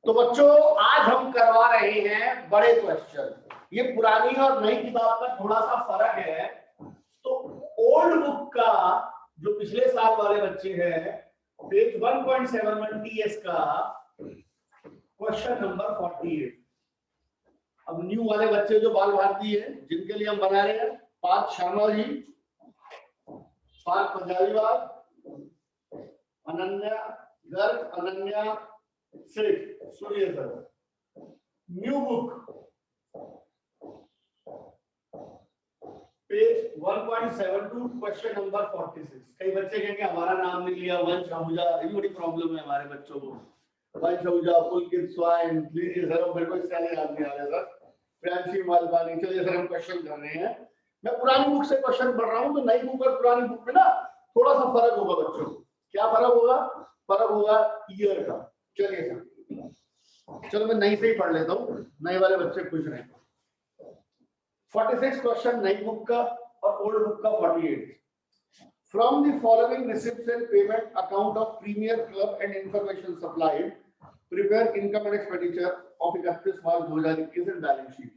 तो बच्चों आज हम करवा रहे हैं बड़े क्वेश्चन। ये पुरानी और नई किताब का थोड़ा सा फर्क है। तो ओल्ड बुक का जो पिछले साल वाले बच्चे हैं पेज 1.71 टीएस का क्वेश्चन नंबर 48। अब न्यू वाले बच्चे जो बाल भारती है जिनके लिए हम बना रहे हैं पार्थ शर्मा जी, पार्थ पंजाबीवाल, अनन्या गर्ग, अनन्या सेठ, सुनिए sir. New book page 1.72 question number 46। कई बच्चे कहेंगे हमारा नाम नहीं लिया, वंश आहूजा, ये बड़ी प्रॉब्लम है हमारे बच्चों को। वंश आहूजा, पुलकित स्वाइन, लीजिए सर, मेरे को इसका याद नहीं आ रहा सर। फ्रांसी मालवानी, चलिए सर हम क्वेश्चन कर रहे हैं। मैं पुरानी बुक से क्वेश्चन पढ़ रहा हूँ, तो नई बुक और पुरानी बुक में ना थोड़ा सा फर्क होगा बच्चों। क्या फर्क होगा? फर्क होगा ईयर का। चलिए सर, चलो मैं नई से ही पढ़ लेता हूँ, नए वाले बच्चे खुश रहे। 46 क्वेश्चन नई बुक का और ओल्ड बुक का 48। From the following receipts and payment account of Premier Club and information supplied, prepare income and expenditure of 31 March 2021 and balance sheet।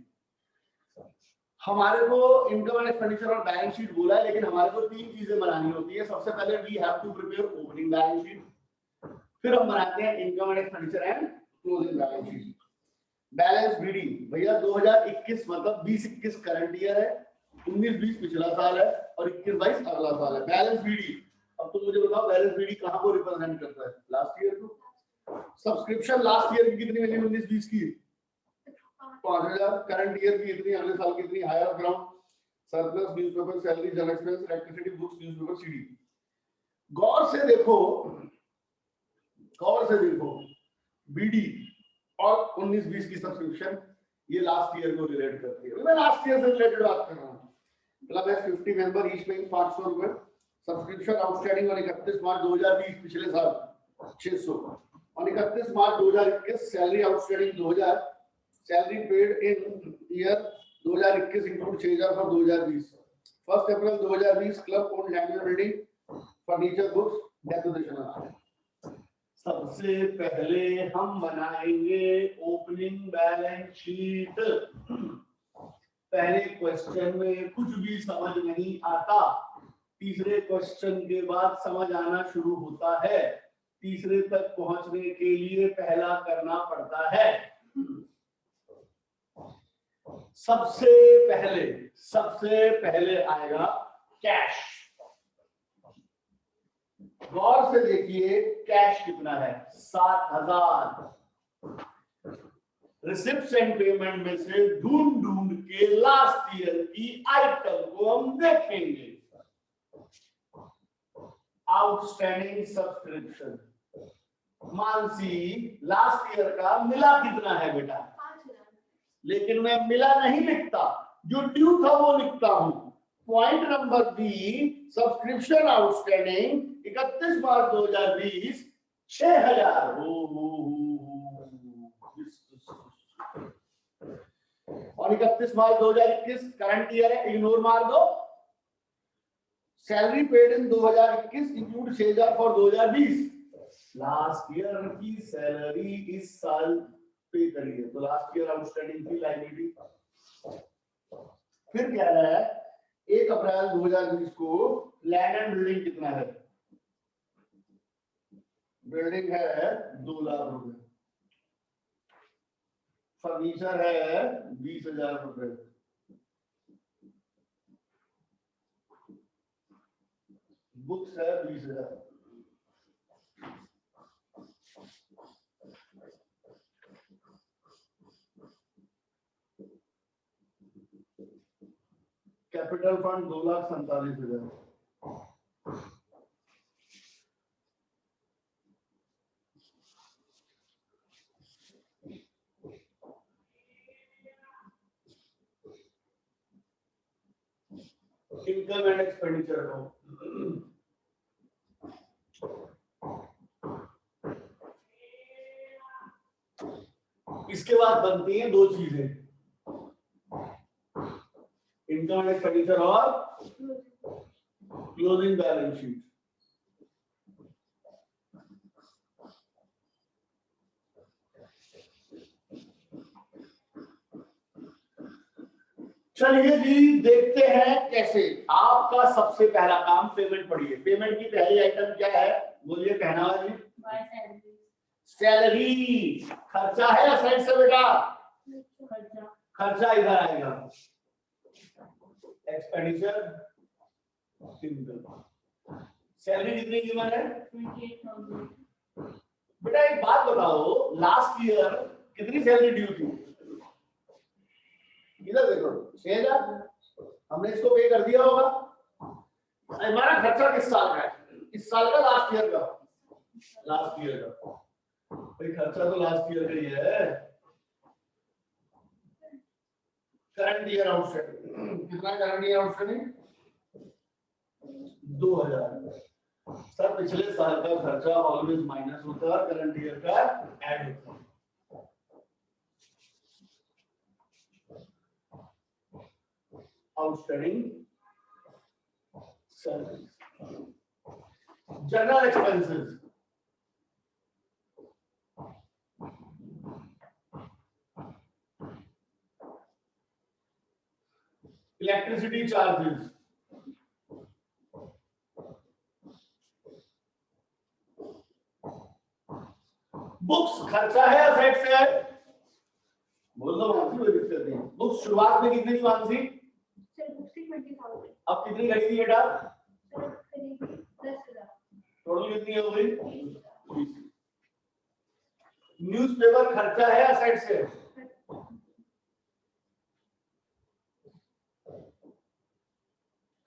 हमारे को इनकम एंड एक्सपेंडिचर और बैलेंस शीट बोला है, लेकिन हमारे को तीन चीजें बनानी होती है। सबसे पहले we have to prepare opening balance sheet, फिर हम बनाते हैं income and expenditure and closing balance sheet. Balance BD भैया 2021 मतलब 20-21 करंट ईयर है, 19-20 पिछला साल है और 21-22 अगला साल है। बैलेंस बीडी, अब तुम मुझे बताओ बैलेंस बीडी कहां को रिप्रेजेंट करता है? लास्ट ईयर को। सब्सक्रिप्शन लास्ट ईयर की कितनी मिली? 19-20 की 5000, करंट ईयर की इतनी, अगले साल की इतनी। Hire ground, surplus, newspaper, salary, general expense, electricity, books, newspaper, CD. गौर से देखो, गौर से देखो, बीडी और 19-20 की सब्सक्रिप्शन ये लास्ट ईयर को रिलेट करती है। मैं लास्ट ईयर से रिलेटेड बात कर रहा हूँ। क्लब है 50 मेंबर, ईच पेइंग 500 रुपए। सब्सक्रिप्शन आउटस्टैंडिंग और 31 मार्च 2020 पिछले साल 600 और 31 March 2021 salary outstanding 2000, salary paid in year 2021 include 6000 for 2020। 1 April 2020 club own land and building, furniture, books, decoration. सबसे पहले हम बनाएंगे ओपनिंग बैलेंस शीट। पहले क्वेश्चन में कुछ भी समझ नहीं आता, तीसरे क्वेश्चन के बाद समझ आना शुरू होता है। तीसरे तक पहुंचने के लिए पहला करना पड़ता है। सबसे पहले आएगा कैश। गौर से देखिए कैश कितना है? 7000। रिसिप्ट्स एंड पेमेंट में से ढूंढ के लास्ट ईयर की आइटम को हम देखेंगे। Outstanding subscription, Mansi last year का मिला कितना है बेटा? 5000। लेकिन मैं मिला नहीं लिखता, जो ड्यू था वो लिखता हूं। Point number B, subscription outstanding 31 March 2020 6000 और 31 मार्च 2021 करंट ईयर है, इग्नोर मार दो। Salary paid in 2021 include 6000 for 2020। Last year की सैलरी इस साल पे करिए, तो लास्ट ईयर आउटस्टैंडिंग की लायबिलिटी। फिर क्या है? 1 अप्रैल 2020 को लैंड एंड बिल्डिंग कितना है? बिल्डिंग है 2 लाख रुपए, फर्नीचर है 20,000 रुपए, बुक्स है 20,000। Capital fund 2,47,000। Income and expenditure account, इसके बाद बनती हैं दो चीजें, इनकम एंड एक्सपेंडिचर और क्लोजिंग बैलेंस शीट। चलिए जी देखते हैं कैसे। आपका सबसे पहला काम पेमेंट पढ़िए। पेमेंट की पहली आइटम क्या है, बोलिए पहनावा जी। सैलरी। खर्चा है या साइड से बेटा? खर्चा इधर आएगा, एक्सपेंडिचर इनकम। सैलरी कितनी की है? 28,000। बेटा एक बात बताओ, लास्ट ईयर कितनी सैलरी ड्यू थी? इधर देखो 6,000, हमने इसको पे कर दिया होगा। हमारा खर्चा किस साल का है? इस साल का, लास्ट ईयर का? लास्ट ईयर का। भाई खर्चा तो लास्ट ईयर का ही है। करंट ईयर आउटस्टैंडिंग कितना? Current year outstanding 2,000। सर पिछले साल का खर्चा ऑलवेज माइनस होता है, करंट ईयर का ऐड होता है। Outstanding salary. General expenses electricity charges, books खर्चा है या सेट से है? बोल दो मानसी, कोई दिक्कत नहीं। बुक्स शुरुआत में कितनी थी मानसी? Sir books 20,000। अब कितनी खरीदी बेटा? सर खरीदी 10,000। टोटल कितनी हो गई? न्यूज़पेपर खर्चा है या सेट से?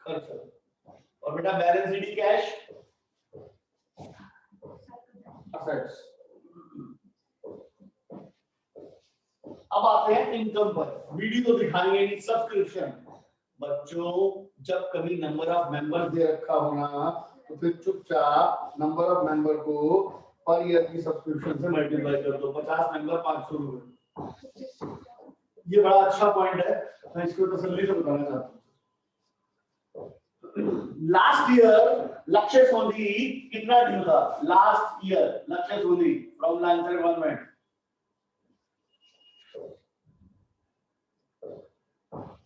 खर्चा। और बेटा बैलेंस शीट कैश असेट्स। अब आते हैं इनकम पर। वीडियो दिखाएंगे नहीं, सब्सक्रिप्शन। बच्चों जब कभी नंबर ऑफ मेंबर्स दे रखा होना तो फिर चुपचाप नंबर ऑफ मेंबर को पर ईयर की सब्सक्रिप्शन से मल्टीप्लाई कर दो। 50 मेंबर 500 रुपए। ये बड़ा अच्छा पॉइंट है, मैं इसको तसल्ली से बताना चाहता हूँ। लास्ट ईयर लक्ष्य सोनी कितना ड्यू था? लास्ट ईयर लक्ष्य सोनी फ्रॉम लाइंसर गवर्नमेंट।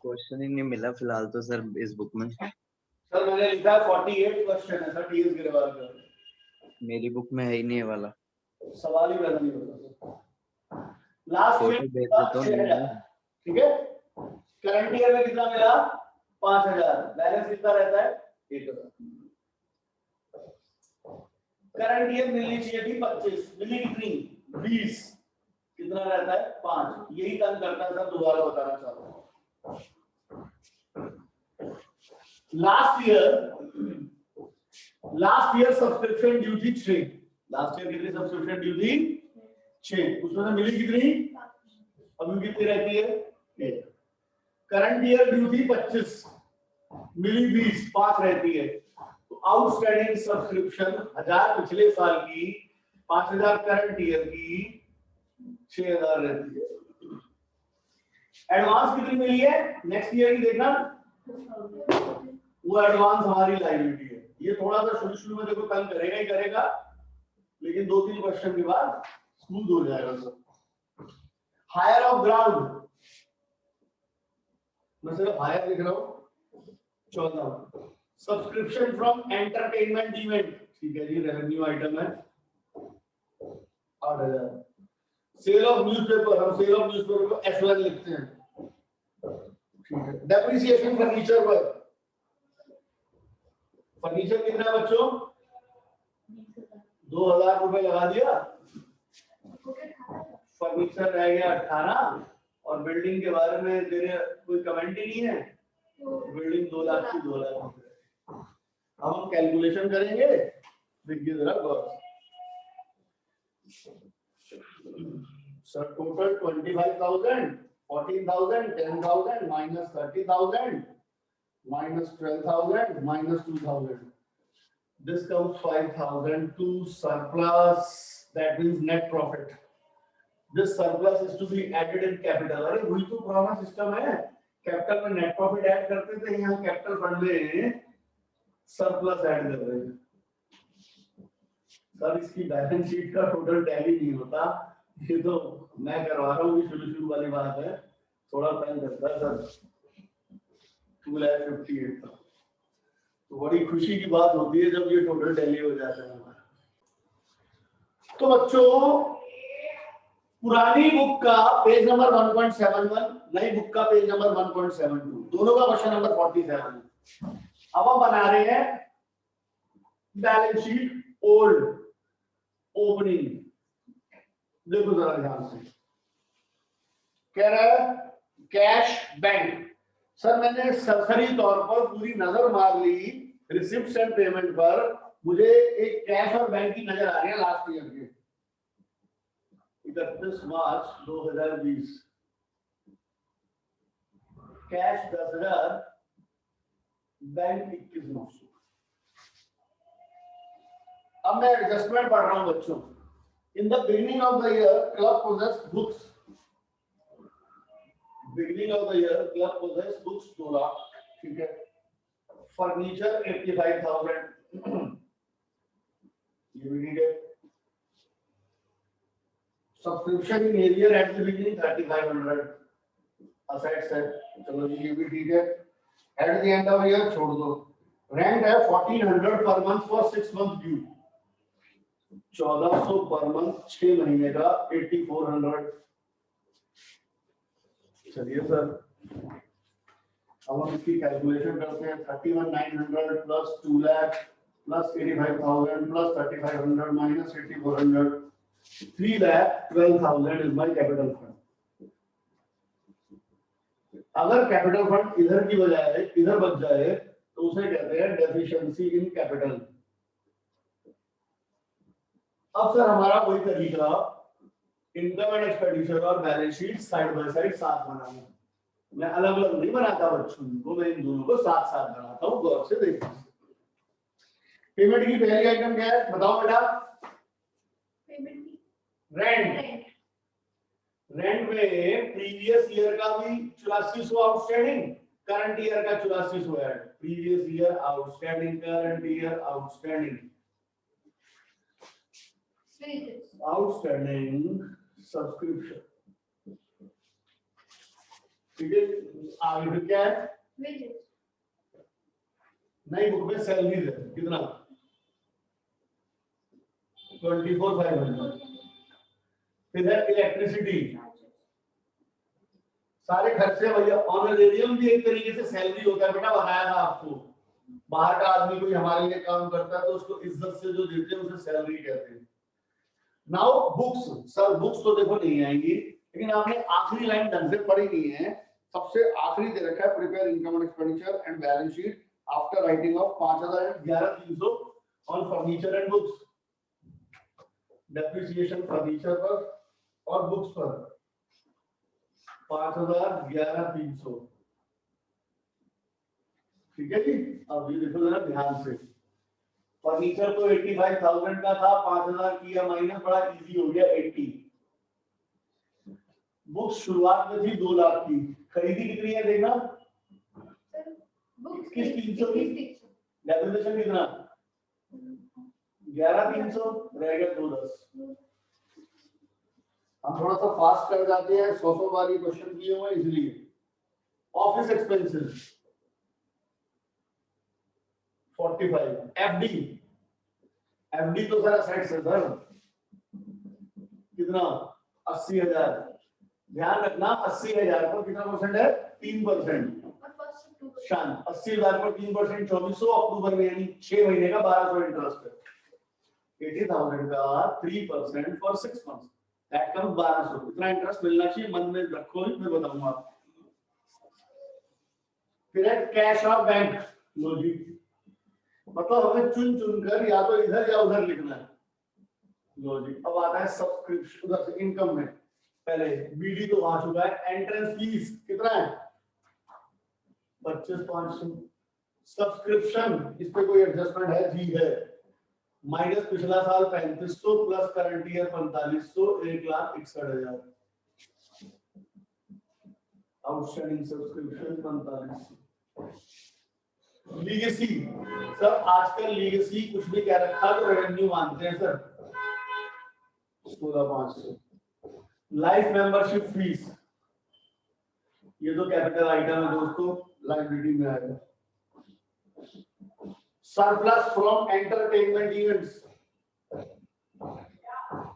क्वेश्चन ही नहीं मिला फिलहाल तो सर इस बुक में। सर मैंने लिखा 48 क्वेश्चन है सर टीएस गिरवाल का। मेरी बुक में है ही नहीं ये वाला, सवाल ही पैदा नहीं होता। लास्ट ईयर ठीक है। करंट ईयर में कितना मिला? 5,000। बैलेंस कितना रहता है? 1,000। करंट ईयर मिलनी चाहिए थी 25, मिली कितनी? 20। कितना रहता है? 5। यही काम करता है सर, दोबारा बताना चाहता हूँ। लास्ट ईयर सब्सक्रिप्शन ड्यू थी 6। लास्ट ईयर कितनी सब्सक्रिप्शन ड्यू थी? 6। उसमें से मिली कितनी? अभी कितनी रहती है? 1। करंट ईयर ड्यू थी 25, मिली 20, 5 रहती है। तो आउटस्टैंडिंग सब्सक्रिप्शन 1000 पिछले साल की, 5,000 करंट ईयर की, 6,000 रहती है। एडवांस कितनी मिली है नेक्स्ट ईयर की देखना? वो एडवांस हमारी लायबिलिटी है। ये थोड़ा सा शुरू में देखो तंग करेगा ही करेगा, लेकिन 2-3 क्वेश्चन के बाद स्मूथ हो जाएगा सब। हायर ऑफ ग्राउंड, मैं सिर्फ हायर लिख रहा हूं। 14। सब्सक्रिप्शन फ्रॉम एंटरटेनमेंट इवेंट, ठीक है जी, रेवेन्यू आइटम है 8,000। सेल ऑफ न्यूज़पेपर, हम सेल ऑफ न्यूज़पेपर को S1 लिखते हैं, ठीक है। डेप्रिसिएशन फर्नीचर पर, फर्नीचर कितना है बच्चों? 2,000 रुपए लगा दिया, फर्नीचर रह गया 18। और बिल्डिंग के बारे में तेरे कोई कमेंट ही नहीं है, बिल्डिंग 2 लाख की 2 लाख रुपए। अब हम कैलकुलेशन करेंगे, देखिए जरा गौर। Sir total 25,000, 14,000, 10,000 minus 30,000 minus 12,000 minus 2,000. This comes 5,000 to surplus. That means net profit. This surplus is to be added in capital. अरे वही तो पुराना सिस्टम है, कैपिटल में नेट प्रॉफिट ऐड करते थे, यहाँ कैपिटल फंड में सरप्लस ऐड कर रहे हैं। सर इसकी बैलेंस शीट का टोटल टैली नहीं होता, ये तो मैं करवा रहा हूँ, शुरू शुरू वाली बात है, थोड़ा टाइम लगता है सर। 2,58,000 था, तो बड़ी खुशी की बात होती है जब ये टोटल टैली हो जाता है हमारा। तो बच्चों, पुरानी बुक का पेज नंबर 1.71, नई बुक का पेज नंबर 1.72, दोनों का क्वेश्चन नंबर 47। अब हम बना रहे हैं बैलेंस शीट ओल्ड ओपनिंग। देखो जरा ध्यान से, कह रहा है कैश बैंक। सर मैंने सरसरी तौर पर पूरी नजर मार ली रिसिप्ट एंड पेमेंट पर, मुझे एक कैश और बैंक की नजर आ रही है लास्ट ईयर के 31 मार्च 2020। Cash 10,000, bank 21,900। अब मैं एडजस्टमेंट पढ़ रहा हूं बच्चों। In the beginning of the year club possesses books, beginning of the year club possesses books 2 lakh, ठीक है। फर्नीचर 85,000, ये भी ठीक है। Subscription in arrear at the beginning 3,500 assets है, चलो ये भी ठीक है। At the end of year छोड़ दो। रेंट है 1,400 per month for 6 month due, 1,400 per month 6 महीने का 8,400। चलिए सर, अब हम इसकी कैलकुलेशन करते हैं। 31,900 plus 2 lakh plus 85,000 plus 3,500 minus 8,400, 3,12,000 is my capital fund. अगर कैपिटल फंड इधर की बजाय इधर बच जाए तो उसे कहते हैं डेफिशिएंसी इन कैपिटल। अब सर हमारा वही तरीका, इनकम एंड एक्सपेंडिचर और balance sheet side by side साथ बनाना। मैं अलग अलग नहीं बनाता बच्चों को, मैं इन दोनों को साथ साथ बनाता हूँ, गौर से देखिए। पेमेंट की पहली आइटम क्या है बताओ बेटा? रेंट। रेंट में प्रीवियस ईयर का भी 8400 आउटस्टैंडिंग, करंट ईयर का 8400 है। Previous year outstanding, current year outstanding, outstanding subscription, ठीक है। आगे फिर क्या है? नई बुक में सैलरीज है कितना? 24,500। फिर है इलेक्ट्रिसिटी, सारे खर्चे भैया। ऑनरेरियम भी एक तरीके से सैलरी होता है बेटा, बताया था आपको। बाहर का आदमी कोई हमारे लिए काम करता है तो उसको इज्जत से जो देते हैं उसे सैलरी कहते हैं। नाउ बुक्स, सर बुक्स तो देखो नहीं आएंगी, लेकिन आपने आखिरी लाइन ढंग से पढ़ी नहीं है। सबसे आखिरी दे रखा है prepare income and expenditure and balance sheet after writing of 5,011,300 on furniture and books. Depreciation furniture पर और बुक्स पर 5,011,300, ठीक है जी। अब ये देखो जरा ध्यान से, फर्नीचर तो 85,000 का था, 5,000 किया माइनस, बड़ा इजी हो गया 80। बुक्स शुरुआत में थी 2 लाख की, खरीदी कितनी है देखना? 21,300 की। डेप्रिसिएशन कितना? 11,300, रह गया 210। हम थोड़ा सा फास्ट कर जाते हैं, 100 वाली क्वेश्चन किए हुए इसलिए। ऑफिस एक्सपेंसेस 45, एफडी, एफडी तो सर असेट्स है सर, कितना? 80,000। ध्यान रखना 80,000 पर कितना परसेंट है? 3%। शान 80,000 पर 3%, 2400 अक्टूबर में, यानी 6 महीने का 1,200 इंटरेस्ट है। 80,000 का 3% फॉर 6 मंथ्स, दैट कम्स 1,200। इतना इंटरेस्ट मिलना चाहिए, मन में रखो, मैं बताऊंगा आपको। फिर है कैश और बैंक। लो जी, मतलब हमें चुन चुनकर या तो इधर या उधर लिखना है। लो जी, अब आता है सब्सक्रिप्शन, उधर से इनकम में पहले बीडी तो आ चुका है। एंट्रेंस फीस कितना है? 25,500। सब्सक्रिप्शन, इस पे कोई एडजस्टमेंट है? जी है। माइनस पिछला साल 3,500 plus current year 4,500, 1,61,000। Outstanding subscription 4,500। Legacy, sir आजकल लीगेसी कुछ भी कह रखा तो रेवेन्यू मानते हैं सर। 16,500। लाइफ मेंबरशिप फीस, ये तो कैपिटल आइटम है दोस्तों, लाइबिलिटी में आएगा। सरप्लस फ्रॉम एंटरटेनमेंट इवेंट्स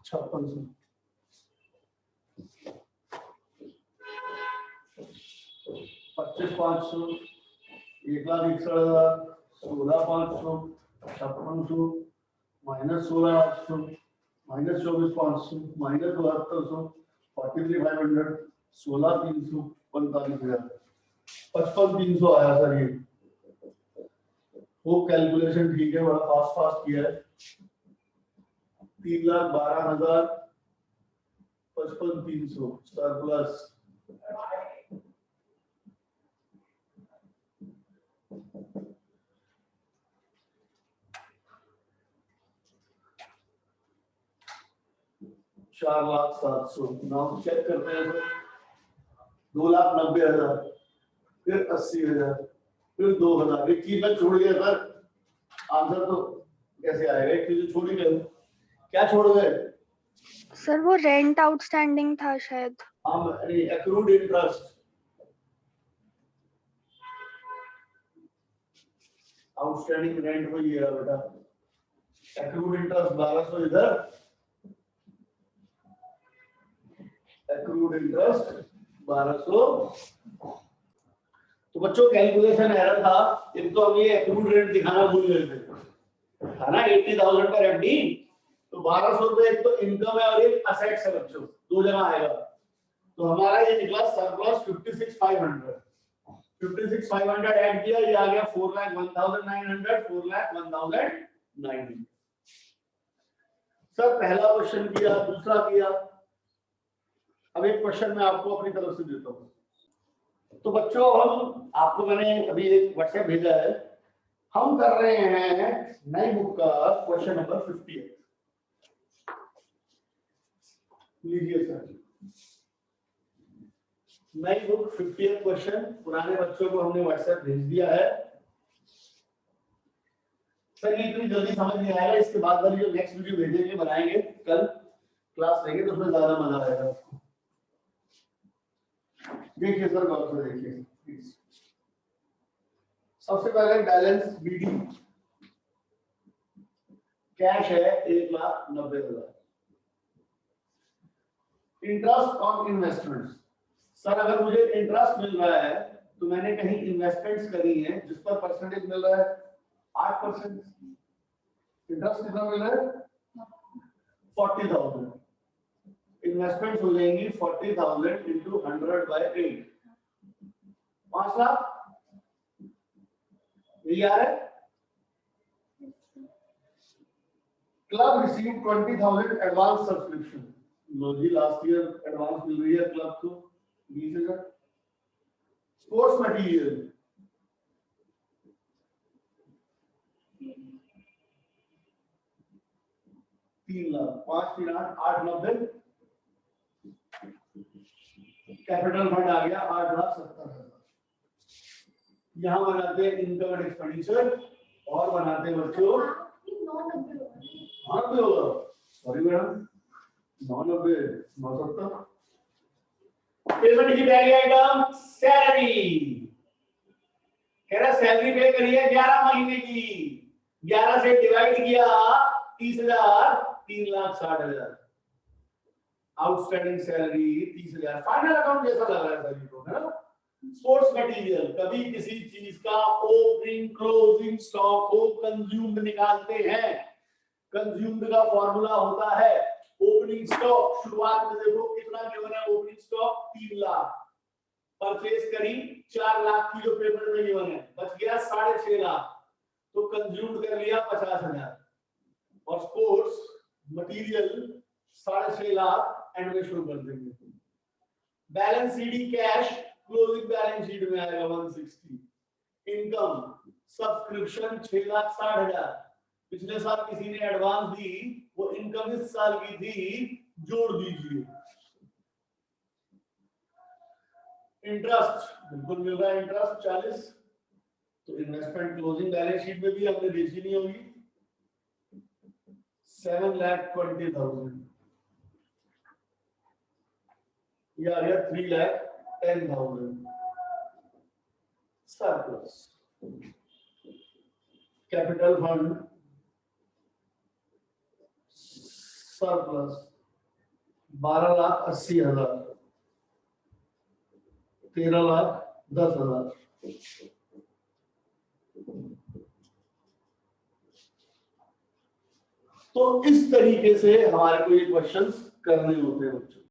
5600, 25,500, 1,61,000, 16,500, 5600, -16,800, -24,500, -72,500, 43,500, 16,300, 45,000, 55,300 आया सर ये। वो कैलकुलेशन ठीक है, बड़ा फास्ट किया है। 3,12,000, 55,300 सरप्लस, चार लाख 700, नाम चेक करते हैं सर। 2,90,000, फिर 80,000, फिर 2,000, एक चीज में छोड़ गया सर, आंसर तो कैसे आएगा, एक चीज छोड़ ही गए। क्या छोड़ गए सर? वो रेंट आउटस्टैंडिंग था शायद। हम, एक्रूड इंटरेस्ट, आउटस्टैंडिंग रेंट में ये है बेटा, एक्रूड इंटरेस्ट 1,200 इधर, एक्रूड इंटरेस्ट 1,200। तो बच्चों कैलकुलेशन एरर था, एक तो हम ये एक्रूड रेंट दिखाना भूल गए थे, है ना, 80,000 पर एफडी, तो 1,200 रुपए एक तो इनकम है और एक असेट्स है बच्चों, दो जगह आएगा। तो हमारा ये निकला सरप्लस 56,500, 56,500 ऐड किया, ये आ गया 4,01,900, 4,01,900। सर पहला क्वेश्चन किया, दूसरा किया, अब एक क्वेश्चन मैं आपको अपनी तरफ से देता हूं। तो बच्चों हम आपको, मैंने अभी एक व्हाट्सएप भेजा है, हम कर रहे हैं नई बुक का क्वेश्चन नंबर 58। लीजिए सर, नई बुक 58 क्वेश्चन, पुराने बच्चों को हमने व्हाट्सएप भेज दिया है। सर ये इतनी जल्दी समझ नहीं आएगा, इसके बाद वाली जो नेक्स्ट वीडियो भेजेंगे, बनाएंगे, कल क्लास लेंगे तो उसमें ज्यादा मजा आएगा। देखिए सर, गौर से देखिए प्लीज। सबसे पहले बैलेंस बीडी, कैश है 1,90,000, इंटरेस्ट ऑन इन्वेस्टमेंट्स। सर अगर मुझे इंटरेस्ट मिल रहा है तो मैंने कहीं इन्वेस्टमेंट्स करी है जिस पर परसेंटेज मिल रहा है 8%, इंटरेस्ट कितना मिल रहा है 40,000, इन्वेस्टमेंट्स हो जाएंगी 40,000 इंटू 100/8, 5 लाख। यही आ रहा है। क्लब रिसीव 20,000 एडवांस सब्सक्रिप्शन, लो जी लास्ट ईयर एडवांस मिल रही है क्लब को 20,000। स्पोर्ट्स मटेरियल, तीन लाख, 5 3 8 8,90, कैपिटल फंड आ गया 8,70,000। यहां बनाते हैं इनकम एंड एक्सपेंडिचर और बनाते हैं बच्चों 990 होगा, सॉरी मैडम 990 970। पेमेंट की पहली आइटम सैलरी, कह रहा सैलरी पे करिए 11 महीने की, 11 से डिवाइड किया 30,000, 3,60,000, आउटस्टैंडिंग सैलरी 30,000, फाइनल अकाउंट जैसा लग रहा है सभी को, है ना। स्पोर्ट्स मटेरियल, कभी किसी चीज का ओपनिंग क्लोजिंग स्टॉक को कंज्यूम्ड निकालते हैं, कंज्यूम्ड का फॉर्मूला होता है ओपनिंग स्टॉक, शुरुआत में देखो कितना गिवन है, ओपनिंग स्टॉक 3 लाख, परचेज करी 4 लाख की जो पेमेंट में गिवन है, बच गया 6.5 लाख, तो कंज्यूम्ड कर लिया 50,000, और स्पोर्ट्स मटेरियल 6.5 लाख एंड में शुरू कर देंगे। Balance CD cash closing balance sheet में आएगा 160, इनकम सब्सक्रिप्शन 6,60,000, पिछले साल किसी ने एडवांस दी, वो इनकम इस साल की थी, जोड़ दीजिए। इंटरेस्ट बिल्कुल मिल रहा है, इंटरेस्ट 40, तो इन्वेस्टमेंट क्लोजिंग बैलेंस शीट में भी हमने देखी नहीं होगी, 7,20,000। ये आ गया 3,10,000 सरप्लस। Capital fund surplus 12,80,000, 13,10,000। तो इस तरीके से हमारे को ये क्वेश्चंस करने होते हैं बच्चों।